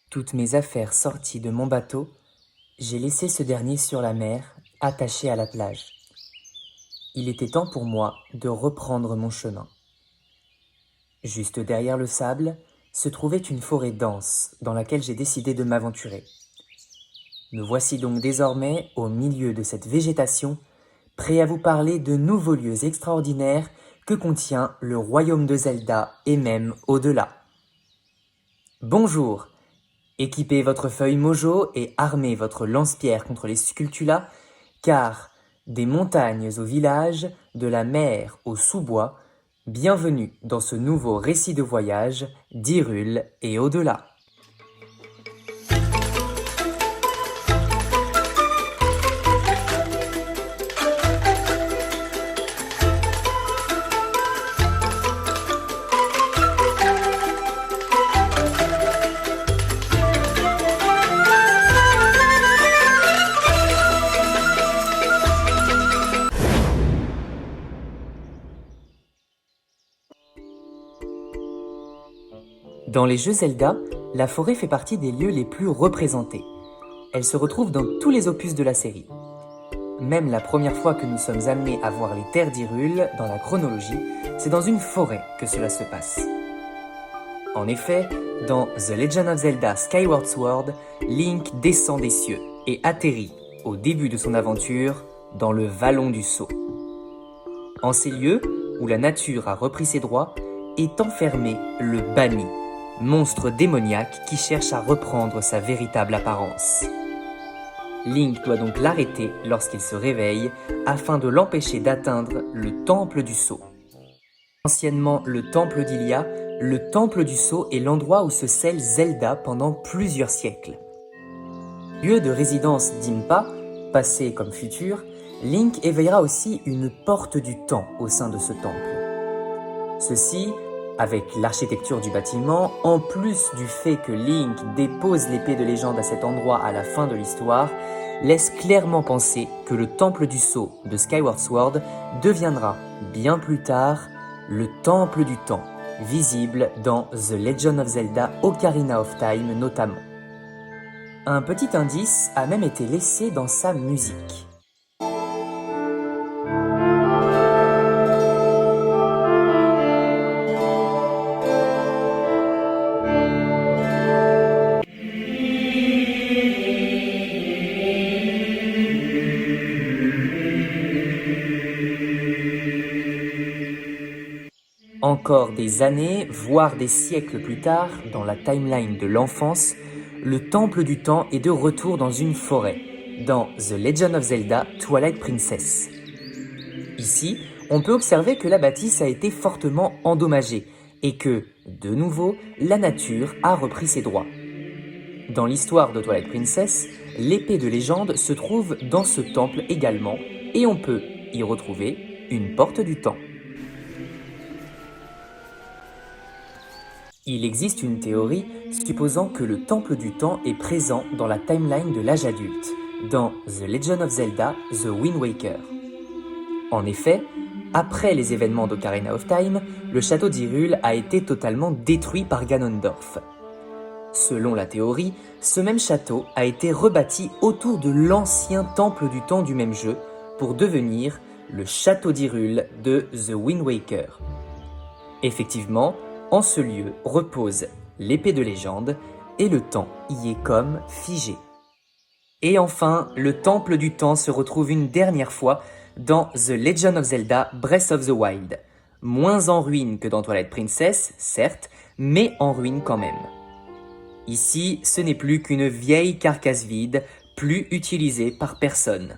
Toutes mes affaires sorties de mon bateau, j'ai laissé ce dernier sur la mer, attaché à la plage. Il était temps pour moi de reprendre mon chemin. Juste derrière le sable se trouvait une forêt dense dans laquelle j'ai décidé de m'aventurer. Me voici donc désormais au milieu de cette végétation, prêt à vous parler de nouveaux lieux extraordinaires que contient le royaume de Zelda et même au-delà. Bonjour! Équipez votre feuille mojo et armez votre lance-pierre contre les sculptulas, car des montagnes au village, de la mer au sous-bois, bienvenue dans ce nouveau récit de voyage d'Hyrule et au-delà. Dans les jeux Zelda, la forêt fait partie des lieux les plus représentés. Elle se retrouve dans tous les opus de la série. Même la première fois que nous sommes amenés à voir les terres d'Hyrule dans la chronologie, c'est dans une forêt que cela se passe. En effet, dans The Legend of Zelda Skyward Sword, Link descend des cieux et atterrit, au début de son aventure, dans le Vallon du Sceau. En ces lieux, où la nature a repris ses droits, est enfermé le Banni, monstre démoniaque qui cherche à reprendre sa véritable apparence. Link doit donc l'arrêter lorsqu'il se réveille afin de l'empêcher d'atteindre le Temple du Sceau. Anciennement le Temple d'Hylia, le Temple du Sceau est l'endroit où se scelle Zelda pendant plusieurs siècles. Lieu de résidence d'Impa, passé comme futur, Link éveillera aussi une porte du temps au sein de ce temple. Ceci, avec l'architecture du bâtiment, en plus du fait que Link dépose l'épée de légende à cet endroit à la fin de l'histoire, laisse clairement penser que le Temple du Sceau de Skyward Sword deviendra, bien plus tard, le Temple du Temps, visible dans The Legend of Zelda Ocarina of Time notamment. Un petit indice a même été laissé dans sa musique. Encore des années, voire des siècles plus tard, dans la timeline de l'enfance, le Temple du Temps est de retour dans une forêt, dans The Legend of Zelda Twilight Princess. Ici, on peut observer que la bâtisse a été fortement endommagée et que, de nouveau, la nature a repris ses droits. Dans l'histoire de Twilight Princess, l'épée de légende se trouve dans ce temple également et on peut y retrouver une porte du temps. Il existe une théorie supposant que le Temple du Temps est présent dans la timeline de l'âge adulte, dans The Legend of Zelda The Wind Waker. En effet, après les événements d'Ocarina of Time, le château d'Hyrule a été totalement détruit par Ganondorf. Selon la théorie, ce même château a été rebâti autour de l'ancien Temple du Temps du même jeu pour devenir le château d'Hyrule de The Wind Waker. Effectivement, en ce lieu repose l'épée de légende et le temps y est comme figé. Et enfin, le Temple du Temps se retrouve une dernière fois dans The Legend of Zelda Breath of the Wild. Moins en ruine que dans Twilight Princess, certes, mais en ruine quand même. Ici, ce n'est plus qu'une vieille carcasse vide, plus utilisée par personne.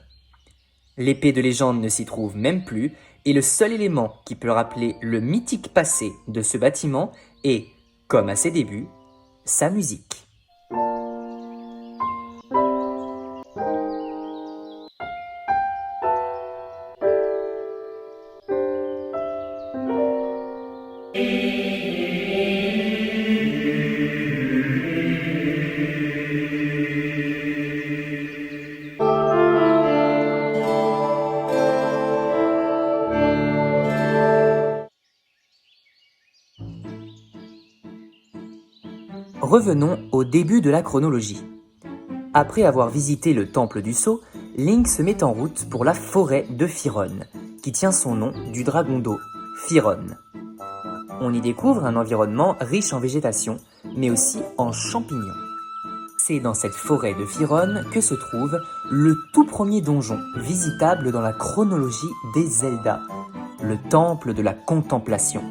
L'épée de légende ne s'y trouve même plus, et le seul élément qui peut rappeler le mythique passé de ce bâtiment est, comme à ses débuts, sa musique. Revenons au début de la chronologie. Après avoir visité le temple du sceau, Link se met en route pour la forêt de Firon, qui tient son nom du dragon d'eau, Firon. On y découvre un environnement riche en végétation, mais aussi en champignons. C'est dans cette forêt de Firon que se trouve le tout premier donjon visitable dans la chronologie des Zelda, le temple de la contemplation.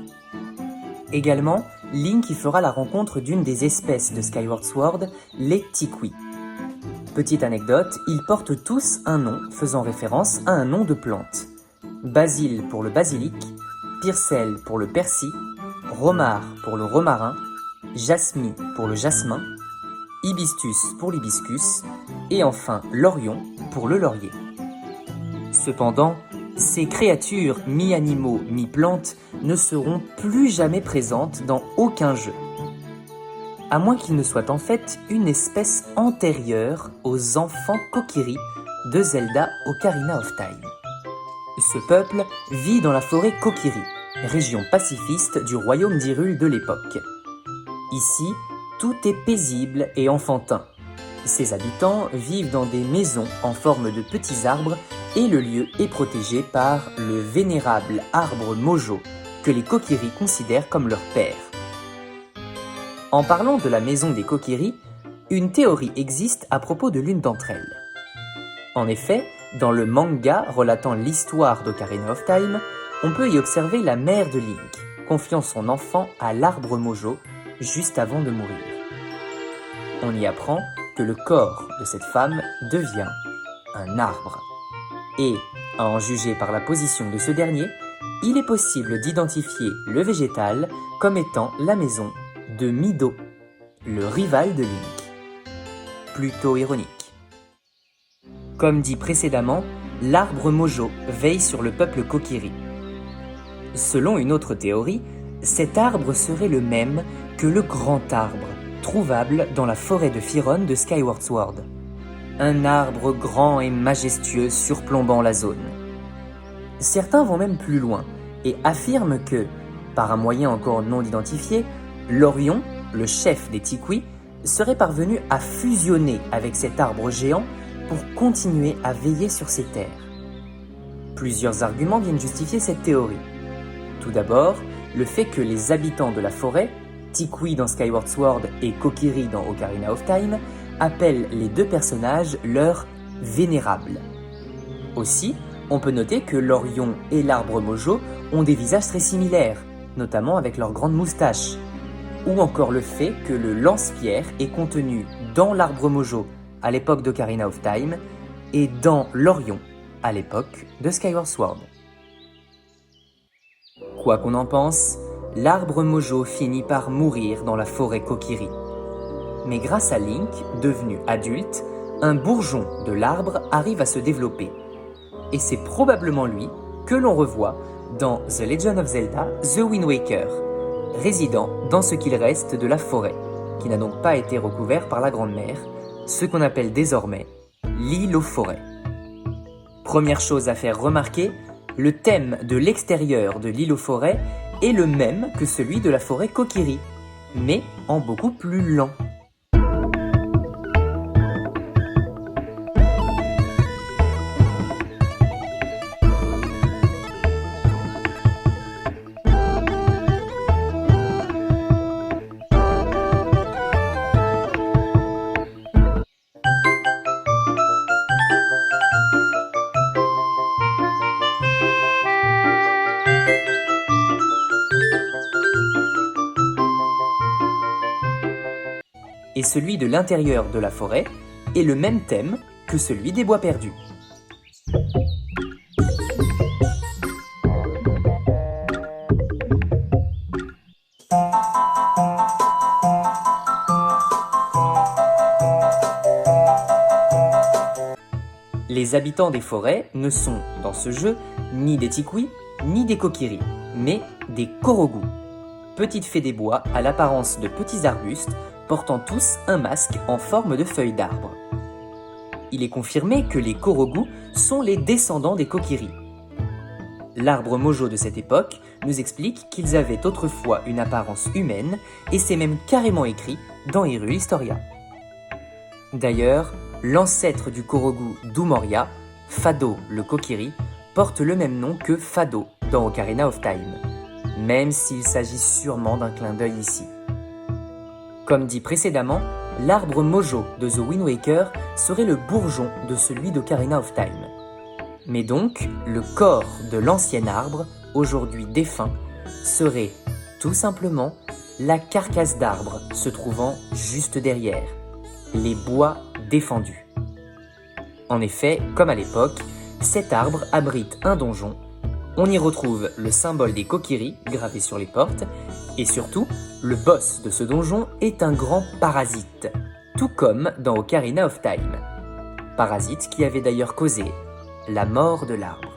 Également, Link y fera la rencontre d'une des espèces de Skyward Sword, les Tikwi. Petite anecdote, ils portent tous un nom faisant référence à un nom de plante. Basil pour le basilic, Pyrcel pour le persil, Romar pour le romarin, Jasmine pour le jasmin, Hibiscus pour l'hibiscus, et enfin Lorion pour le laurier. Cependant, ces créatures mi-animaux, mi-plantes ne seront plus jamais présentes dans aucun jeu. À moins qu'il ne soit en fait une espèce antérieure aux enfants Kokiri de Zelda Ocarina of Time. Ce peuple vit dans la forêt Kokiri, région pacifiste du royaume d'Hyrule de l'époque. Ici, tout est paisible et enfantin. Ses habitants vivent dans des maisons en forme de petits arbres et le lieu est protégé par le vénérable arbre Mojo que les Kokiri considèrent comme leur père. En parlant de la maison des Kokiri, une théorie existe à propos de l'une d'entre elles. En effet, dans le manga relatant l'histoire d'Ocarina of Time, on peut y observer la mère de Link, confiant son enfant à l'arbre Mojo juste avant de mourir. On y apprend que le corps de cette femme devient un arbre. Et, à en juger par la position de ce dernier, il est possible d'identifier le végétal comme étant la maison de Mido, le rival de Link. Plutôt ironique. Comme dit précédemment, l'arbre Mojo veille sur le peuple Kokiri. Selon une autre théorie, cet arbre serait le même que le grand arbre, trouvable dans la forêt de Firon de Skyward Sword. Un arbre grand et majestueux surplombant la zone. Certains vont même plus loin et affirment que, par un moyen encore non identifié, Lorion, le chef des Tikwi, serait parvenu à fusionner avec cet arbre géant pour continuer à veiller sur ces terres. Plusieurs arguments viennent justifier cette théorie. Tout d'abord, le fait que les habitants de la forêt, Tikwi dans Skyward Sword et Kokiri dans Ocarina of Time, appellent les deux personnages leurs vénérables. Aussi, on peut noter que Lorion et l'arbre Mojo ont des visages très similaires, notamment avec leurs grandes moustaches. Ou encore le fait que le lance-pierre est contenu dans l'arbre Mojo à l'époque d'Ocarina of Time et dans Lorion à l'époque de Skyward Sword. Quoi qu'on en pense, l'arbre Mojo finit par mourir dans la forêt Kokiri. Mais grâce à Link, devenu adulte, un bourgeon de l'arbre arrive à se développer. Et c'est probablement lui que l'on revoit dans The Legend of Zelda The Wind Waker, résidant dans ce qu'il reste de la forêt, qui n'a donc pas été recouvert par la Grande Mer, ce qu'on appelle désormais l'île aux forêts. Première chose à faire remarquer, le thème de l'extérieur de l'île aux forêts est le même que celui de la forêt Kokiri, mais en beaucoup plus lent. Et celui de l'intérieur de la forêt est le même thème que celui des bois perdus. Les habitants des forêts ne sont, dans ce jeu, ni des Tikwi, ni des Kokiri, mais des Korogu, petites fées des bois à l'apparence de petits arbustes portant tous un masque en forme de feuilles d'arbre. Il est confirmé que les Korogu sont les descendants des Kokiri. L'arbre Mojo de cette époque nous explique qu'ils avaient autrefois une apparence humaine et c'est même carrément écrit dans Hyrule Historia. D'ailleurs, l'ancêtre du Korogu d'Umoria, Fado le Kokiri, porte le même nom que Fado dans Ocarina of Time, même s'il s'agit sûrement d'un clin d'œil ici. Comme dit précédemment, l'arbre Mojo de The Wind Waker serait le bourgeon de celui d'Ocarina of Time. Mais donc, le corps de l'ancien arbre, aujourd'hui défunt, serait tout simplement la carcasse d'arbre se trouvant juste derrière, les bois défendus. En effet, comme à l'époque, cet arbre abrite un donjon. On y retrouve le symbole des Kokiri gravé sur les portes, et surtout, le boss de ce donjon est un grand parasite, tout comme dans Ocarina of Time. Parasite qui avait d'ailleurs causé la mort de l'arbre.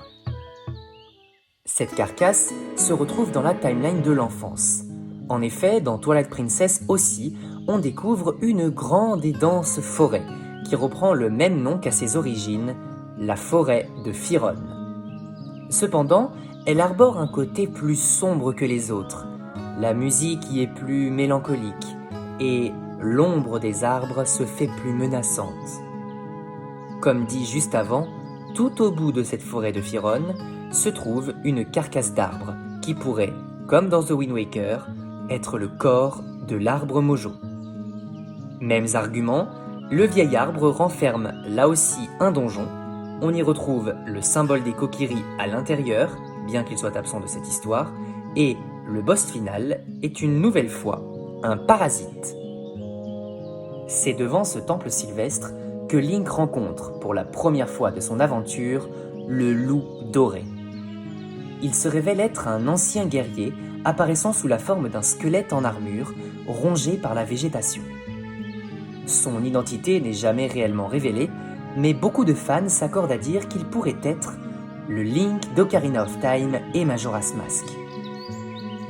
Cette carcasse se retrouve dans la timeline de l'enfance. En effet, dans Twilight Princess aussi, on découvre une grande et dense forêt qui reprend le même nom qu'à ses origines, la forêt de Firon. Cependant, elle arbore un côté plus sombre que les autres. La musique y est plus mélancolique et l'ombre des arbres se fait plus menaçante. Comme dit juste avant, tout au bout de cette forêt de Firon se trouve une carcasse d'arbre qui pourrait, comme dans The Wind Waker, être le corps de l'arbre Mojo. Mêmes arguments, le vieil arbre renferme là aussi un donjon. On y retrouve le symbole des Kokiri à l'intérieur, bien qu'il soit absent de cette histoire, et le boss final est une nouvelle fois un parasite. C'est devant ce temple sylvestre que Link rencontre pour la première fois de son aventure le loup doré. Il se révèle être un ancien guerrier apparaissant sous la forme d'un squelette en armure rongé par la végétation. Son identité n'est jamais réellement révélée, mais beaucoup de fans s'accordent à dire qu'il pourrait être le Link d'Ocarina of Time et Majora's Mask.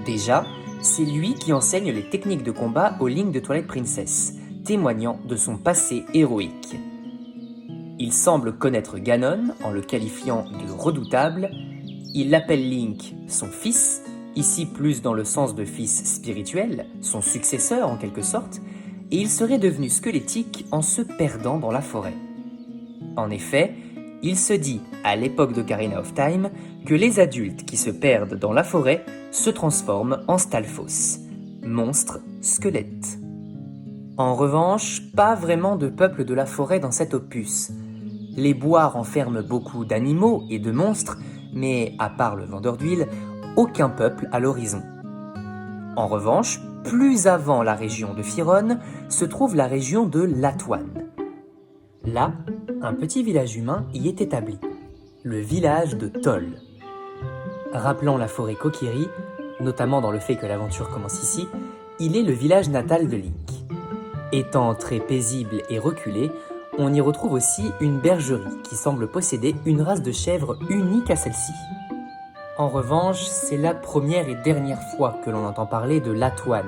Déjà, c'est lui qui enseigne les techniques de combat au Link de Twilight Princess, témoignant de son passé héroïque. Il semble connaître Ganon en le qualifiant de redoutable. Il appelle Link son fils, ici plus dans le sens de fils spirituel, son successeur en quelque sorte, et il serait devenu squelettique en se perdant dans la forêt. En effet, il se dit, à l'époque d'Ocarina of Time, que les adultes qui se perdent dans la forêt se transforment en Stalfos, monstres squelettes. En revanche, pas vraiment de peuple de la forêt dans cet opus. Les bois renferment beaucoup d'animaux et de monstres, mais à part le vendeur d'huile, aucun peuple à l'horizon. En revanche, plus avant la région de Firon, se trouve la région de Latoan. Là, un petit village humain y est établi, le village de Toll. Rappelant la forêt Kokiri, notamment dans le fait que l'aventure commence ici, il est le village natal de Link. Étant très paisible et reculé, on y retrouve aussi une bergerie qui semble posséder une race de chèvres unique à celle-ci. En revanche, c'est la première et dernière fois que l'on entend parler de Latoan.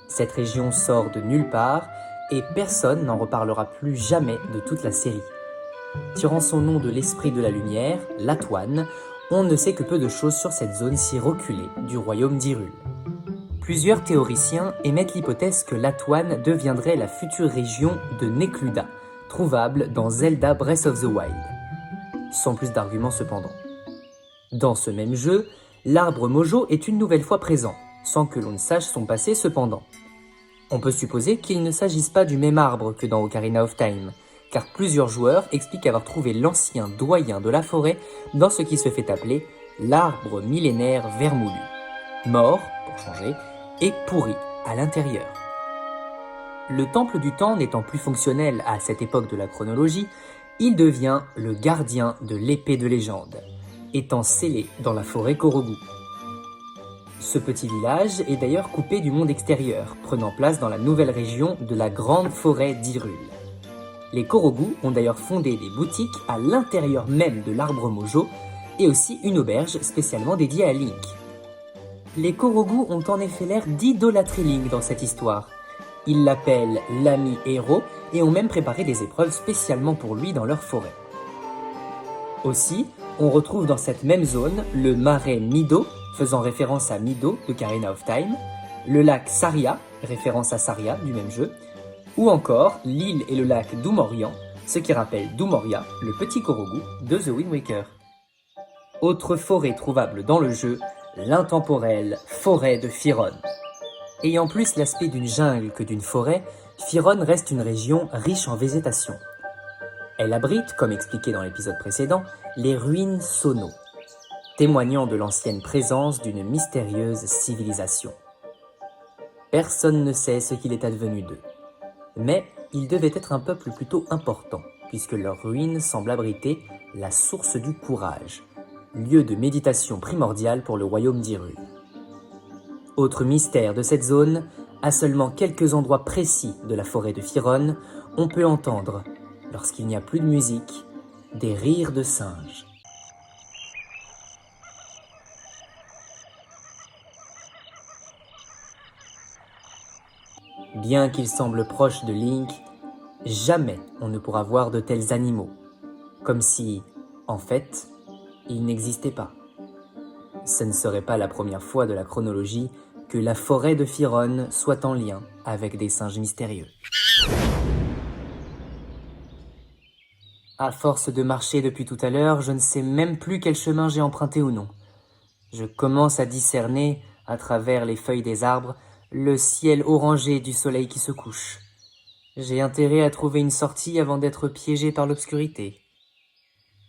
Cette région sort de nulle part et personne n'en reparlera plus jamais de toute la série. Tirant son nom de l'esprit de la lumière, Latoan, on ne sait que peu de choses sur cette zone si reculée du royaume d'Hyrule. Plusieurs théoriciens émettent l'hypothèse que Latoan deviendrait la future région de Necluda, trouvable dans Zelda Breath of the Wild. Sans plus d'arguments cependant. Dans ce même jeu, l'arbre Mojo est une nouvelle fois présent, sans que l'on ne sache son passé cependant. On peut supposer qu'il ne s'agisse pas du même arbre que dans Ocarina of Time, car plusieurs joueurs expliquent avoir trouvé l'ancien doyen de la forêt dans ce qui se fait appeler l'arbre millénaire vermoulu, mort, pour changer, et pourri à l'intérieur. Le temple du temps n'étant plus fonctionnel à cette époque de la chronologie, il devient le gardien de l'épée de légende, étant scellé dans la forêt Korogu. Ce petit village est d'ailleurs coupé du monde extérieur, prenant place dans la nouvelle région de la grande forêt d'Hyrule. Les Korogu ont d'ailleurs fondé des boutiques à l'intérieur même de l'arbre Mojo et aussi une auberge spécialement dédiée à Link. Les Korogu ont en effet l'air d'idolâtrer Link dans cette histoire. Ils l'appellent l'ami héros et ont même préparé des épreuves spécialement pour lui dans leur forêt. Aussi, on retrouve dans cette même zone le marais Mido, faisant référence à Mido de Ocarina of Time, le lac Saria, référence à Saria du même jeu, ou encore l'île et le lac Doumorian, ce qui rappelle Doumoria, le petit Korogu de The Wind Waker. Autre forêt trouvable dans le jeu, l'intemporelle forêt de Firon. Ayant plus l'aspect d'une jungle que d'une forêt, Firon reste une région riche en végétation. Elle abrite, comme expliqué dans l'épisode précédent, les ruines Sono, témoignant de l'ancienne présence d'une mystérieuse civilisation. Personne ne sait ce qu'il est advenu d'eux. Mais ils devaient être un peuple plutôt important, puisque leurs ruines semblent abriter la source du courage, lieu de méditation primordial pour le royaume d'Hyrule. Autre mystère de cette zone, à seulement quelques endroits précis de la forêt de Firon, on peut entendre, lorsqu'il n'y a plus de musique, des rires de singes. Bien qu'il semble proche de Link, jamais on ne pourra voir de tels animaux, comme si, en fait, ils n'existaient pas. Ce ne serait pas la première fois de la chronologie que la forêt de Firon soit en lien avec des singes mystérieux. À force de marcher depuis tout à l'heure, je ne sais même plus quel chemin j'ai emprunté ou non. Je commence à discerner, à travers les feuilles des arbres, le ciel orangé du soleil qui se couche. J'ai intérêt à trouver une sortie avant d'être piégé par l'obscurité.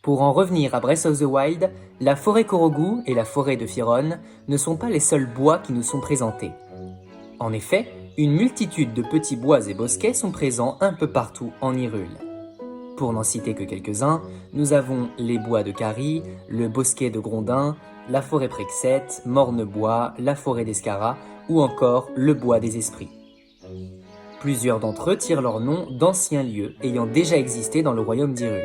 Pour en revenir à Breath of the Wild, la forêt Korogu et la forêt de Firon ne sont pas les seuls bois qui nous sont présentés. En effet, une multitude de petits bois et bosquets sont présents un peu partout en Hyrule. Pour n'en citer que quelques-uns, nous avons les bois de Kari, le bosquet de Grondin, la forêt Prexette, Morne-Bois, la forêt d'Escara ou encore le bois des esprits. Plusieurs d'entre eux tirent leur nom d'anciens lieux ayant déjà existé dans le royaume d'Hyrule.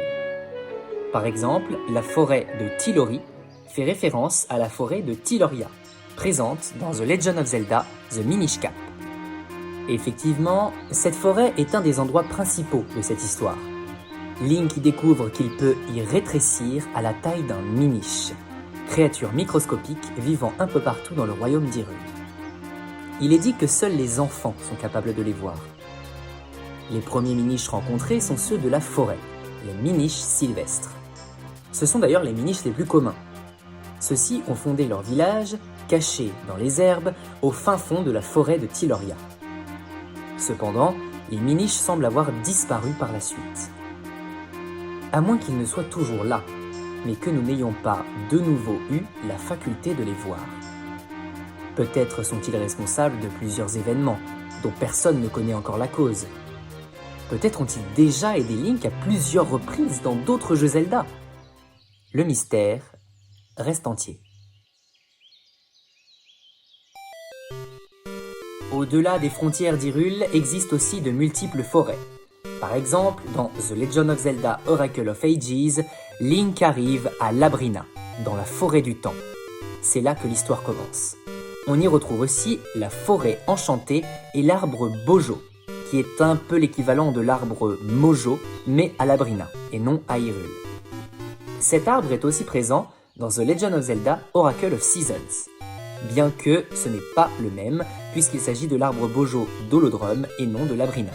Par exemple, la forêt de Tilori fait référence à la forêt de Tiloria, présente dans The Legend of Zelda The Minish Cap. Effectivement, cette forêt est un des endroits principaux de cette histoire. Link y découvre qu'il peut y rétrécir à la taille d'un Minish, créature microscopique vivant un peu partout dans le royaume d'Hyrule. Il est dit que seuls les enfants sont capables de les voir. Les premiers Minish rencontrés sont ceux de la forêt, les Minish sylvestres. Ce sont d'ailleurs les Minish les plus communs. Ceux-ci ont fondé leur village, caché dans les herbes, au fin fond de la forêt de Tiloria. Cependant, les Minish semblent avoir disparu par la suite. À moins qu'ils ne soient toujours là, mais que nous n'ayons pas de nouveau eu la faculté de les voir. Peut-être sont-ils responsables de plusieurs événements, dont personne ne connaît encore la cause. Peut-être ont-ils déjà aidé Link à plusieurs reprises dans d'autres jeux Zelda. Le mystère reste entier. Au-delà des frontières d'Hyrule existent aussi de multiples forêts. Par exemple, dans The Legend of Zelda Oracle of Ages, Link arrive à Labrina, dans la forêt du temps. C'est là que l'histoire commence. On y retrouve aussi la forêt enchantée et l'arbre Bojo, qui est un peu l'équivalent de l'arbre Mojo, mais à Labrina, et non à Hyrule. Cet arbre est aussi présent dans The Legend of Zelda Oracle of Seasons, bien que ce n'est pas le même, puisqu'il s'agit de l'arbre Bojo d'Holodrum et non de Labrina.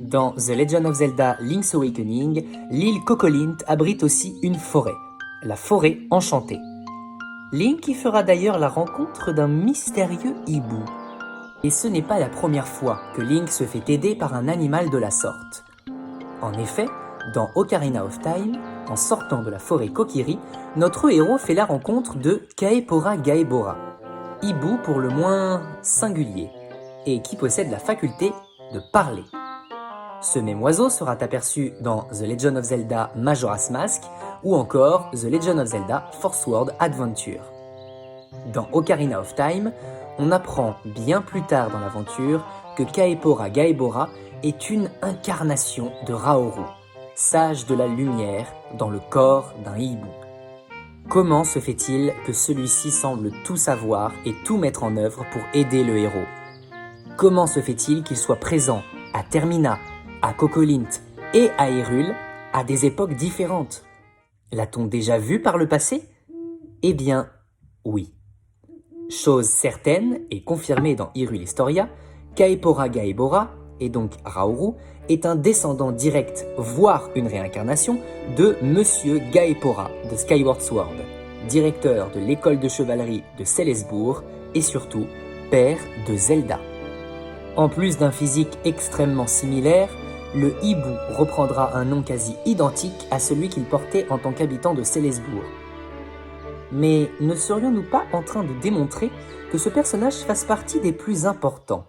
Dans The Legend of Zelda Link's Awakening, l'île Kokolint abrite aussi une forêt, la forêt enchantée. Link y fera d'ailleurs la rencontre d'un mystérieux hibou. Et ce n'est pas la première fois que Link se fait aider par un animal de la sorte. En effet, dans Ocarina of Time, en sortant de la forêt Kokiri, notre héros fait la rencontre de Kaepora Gaebora, hibou pour le moins singulier, et qui possède la faculté de parler. Ce même oiseau sera aperçu dans The Legend of Zelda Majora's Mask ou encore The Legend of Zelda Force World Adventure. Dans Ocarina of Time, on apprend bien plus tard dans l'aventure que Kaepora Gaebora est une incarnation de Raoru, sage de la lumière dans le corps d'un hibou. Comment se fait-il que celui-ci semble tout savoir et tout mettre en œuvre pour aider le héros? Comment se fait-il qu'il soit présent à Termina, à Kokolint et à Hyrule à des époques différentes? L'a-t-on déjà vu par le passé? Eh bien, oui. Chose certaine et confirmée dans Hyrule Historia, Kaepora Gaebora, et donc Raoru, est un descendant direct, voire une réincarnation, de Monsieur Gaepora de Skyward Sword, directeur de l'école de chevalerie de Célesbourg et surtout père de Zelda. En plus d'un physique extrêmement similaire, le hibou reprendra un nom quasi identique à celui qu'il portait en tant qu'habitant de Célesbourg. Mais ne serions-nous pas en train de démontrer que ce personnage fasse partie des plus importants ?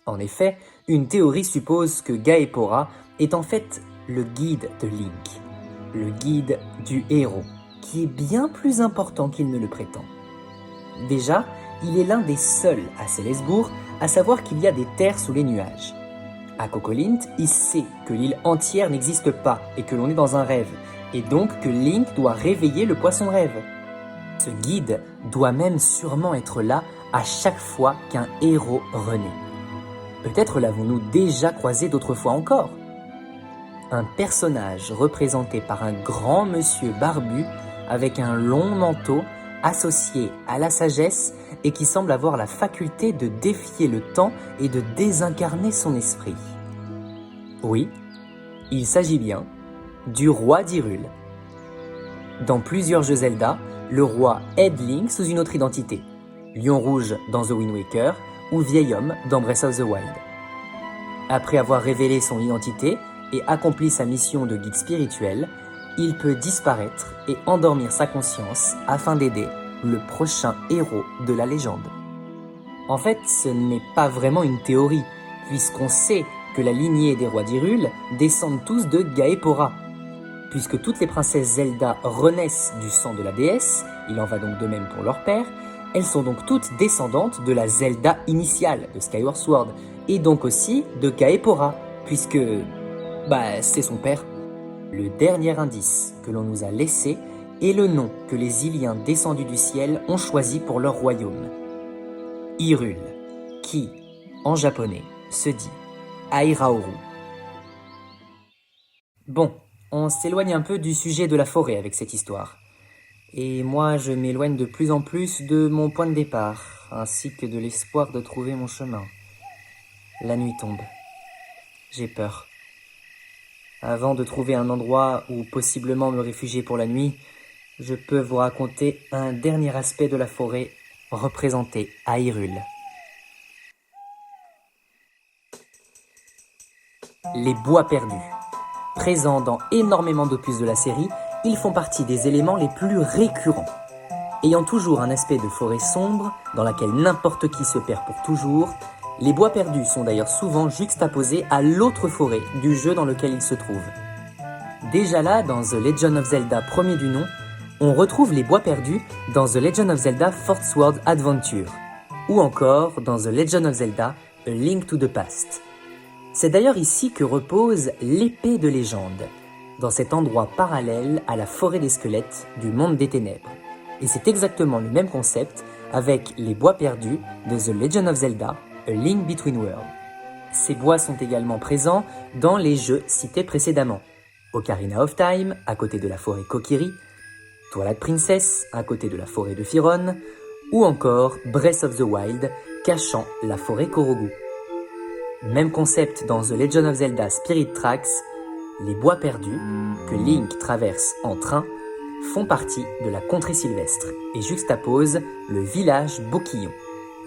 En effet, une théorie suppose que Gaepora est en fait le guide de Link, le guide du héros, qui est bien plus important qu'il ne le prétend. Déjà, il est l'un des seuls à Célesbourg à savoir qu'il y a des terres sous les nuages. À Cocolint, il sait que l'île entière n'existe pas et que l'on est dans un rêve, et donc que Link doit réveiller le poisson rêve. Ce guide doit même sûrement être là à chaque fois qu'un héros renaît. Peut-être l'avons-nous déjà croisé d'autres fois encore. Un personnage représenté par un grand monsieur barbu avec un long manteau associé à la sagesse et qui semble avoir la faculté de défier le temps et de désincarner son esprit. Oui, il s'agit bien du roi d'Hyrule. Dans plusieurs jeux Zelda, le roi aide Link sous une autre identité, Lion Rouge dans The Wind Waker ou Vieil Homme dans Breath of the Wild. Après avoir révélé son identité et accompli sa mission de guide spirituel, il peut disparaître et endormir sa conscience afin d'aider le prochain héros de la légende. En fait, ce n'est pas vraiment une théorie, puisqu'on sait que la lignée des rois d'Hyrule descendent tous de Gaepora. Puisque toutes les princesses Zelda renaissent du sang de la déesse, il en va donc de même pour leur père, elles sont donc toutes descendantes de la Zelda initiale de Skyward Sword, et donc aussi de Gaepora, puisque c'est son père. Le dernier indice que l'on nous a laissé est le nom que les Hyliens descendus du ciel ont choisi pour leur royaume. Hyrule, qui, en japonais, se dit Airaoru. Bon, on s'éloigne un peu du sujet de la forêt avec cette histoire. Et moi, je m'éloigne de plus en plus de mon point de départ, ainsi que de l'espoir de trouver mon chemin. La nuit tombe. J'ai peur. Avant de trouver un endroit où possiblement me réfugier pour la nuit, je peux vous raconter un dernier aspect de la forêt représenté à Hyrule. Les bois perdus. Présents dans énormément d'opus de la série, ils font partie des éléments les plus récurrents. Ayant toujours un aspect de forêt sombre, dans laquelle n'importe qui se perd pour toujours, les bois perdus sont d'ailleurs souvent juxtaposés à l'autre forêt du jeu dans lequel ils se trouvent. Déjà là, dans The Legend of Zelda premier du nom, on retrouve les bois perdus dans The Legend of Zelda Fourth Sword Adventure, ou encore dans The Legend of Zelda A Link to the Past. C'est d'ailleurs ici que repose l'épée de légende, dans cet endroit parallèle à la forêt des squelettes du monde des ténèbres. Et c'est exactement le même concept avec les bois perdus de The Legend of Zelda A Link Between Worlds. Ces bois sont également présents dans les jeux cités précédemment. Ocarina of Time, à côté de la forêt Kokiri, Twilight Princess, à côté de la forêt de Firon, ou encore Breath of the Wild, cachant la forêt Korogu. Même concept dans The Legend of Zelda Spirit Tracks, les bois perdus, que Link traverse en train, font partie de la contrée sylvestre et juxtaposent le village Bokillon,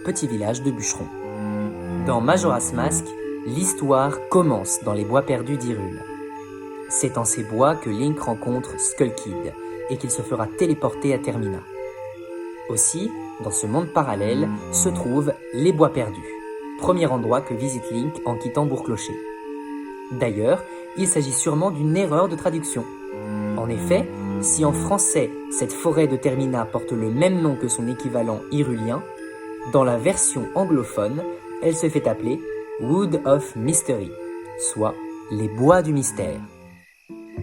petit village de bûcherons. Dans Majora's Mask, l'histoire commence dans les bois perdus d'Hyrule. C'est en ces bois que Link rencontre Skull Kid et qu'il se fera téléporter à Termina. Aussi, dans ce monde parallèle, se trouvent les bois perdus, premier endroit que visite Link en quittant Bourg-Clocher. D'ailleurs, il s'agit sûrement d'une erreur de traduction. En effet, si en français, cette forêt de Termina porte le même nom que son équivalent hyrulien, dans la version anglophone, elle se fait appeler Wood of Mystery, soit les bois du mystère.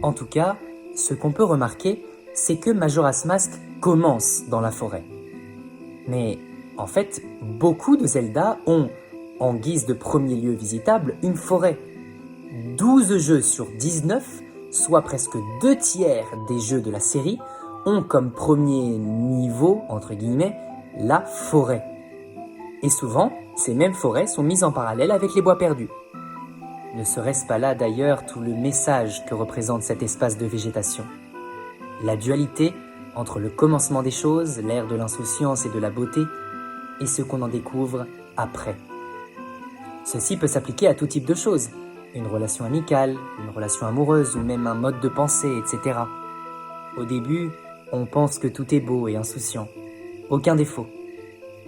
En tout cas, ce qu'on peut remarquer, c'est que Majora's Mask commence dans la forêt. Mais en fait, beaucoup de Zelda ont, en guise de premier lieu visitable, une forêt. 12 jeux sur 19, soit presque 2 tiers des jeux de la série, ont comme premier niveau, entre guillemets, la forêt. Et souvent, ces mêmes forêts sont mises en parallèle avec les bois perdus. Ne serait-ce pas là d'ailleurs tout le message que représente cet espace de végétation? La dualité entre le commencement des choses, l'ère de l'insouciance et de la beauté, et ce qu'on en découvre après. Ceci peut s'appliquer à tout type de choses, une relation amicale, une relation amoureuse ou même un mode de pensée, etc. Au début, on pense que tout est beau et insouciant, aucun défaut.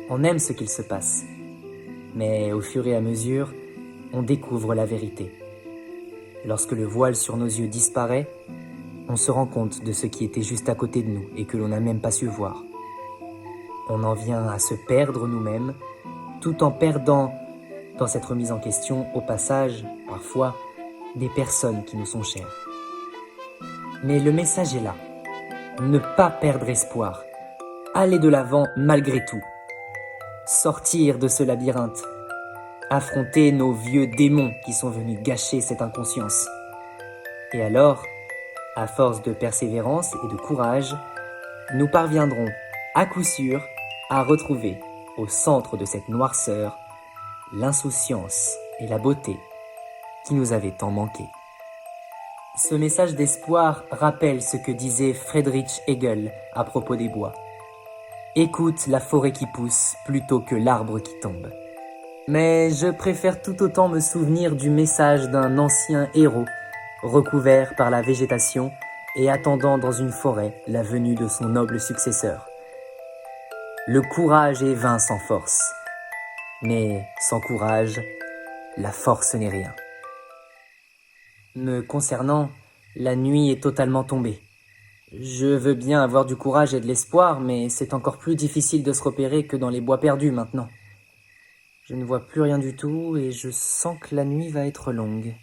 On aime ce qu'il se passe. Mais au fur et à mesure, on découvre la vérité. Lorsque le voile sur nos yeux disparaît, on se rend compte de ce qui était juste à côté de nous et que l'on n'a même pas su voir. On en vient à se perdre nous-mêmes, tout en perdant, dans cette remise en question, au passage, parfois, des personnes qui nous sont chères. Mais le message est là. Ne pas perdre espoir. Aller de l'avant malgré tout. Sortir de ce labyrinthe. Affronter nos vieux démons qui sont venus gâcher cette inconscience. Et alors, à force de persévérance et de courage, nous parviendrons, à coup sûr, à retrouver, au centre de cette noirceur, l'insouciance et la beauté qui nous avaient tant manqué. Ce message d'espoir rappelle ce que disait Friedrich Hegel à propos des bois. Écoute la forêt qui pousse plutôt que l'arbre qui tombe. Mais je préfère tout autant me souvenir du message d'un ancien héros, recouvert par la végétation et attendant dans une forêt la venue de son noble successeur. Le courage est vain sans force, mais sans courage, la force n'est rien. Me concernant, la nuit est totalement tombée. Je veux bien avoir du courage et de l'espoir, mais c'est encore plus difficile de se repérer que dans les bois perdus maintenant. Je ne vois plus rien du tout et je sens que la nuit va être longue.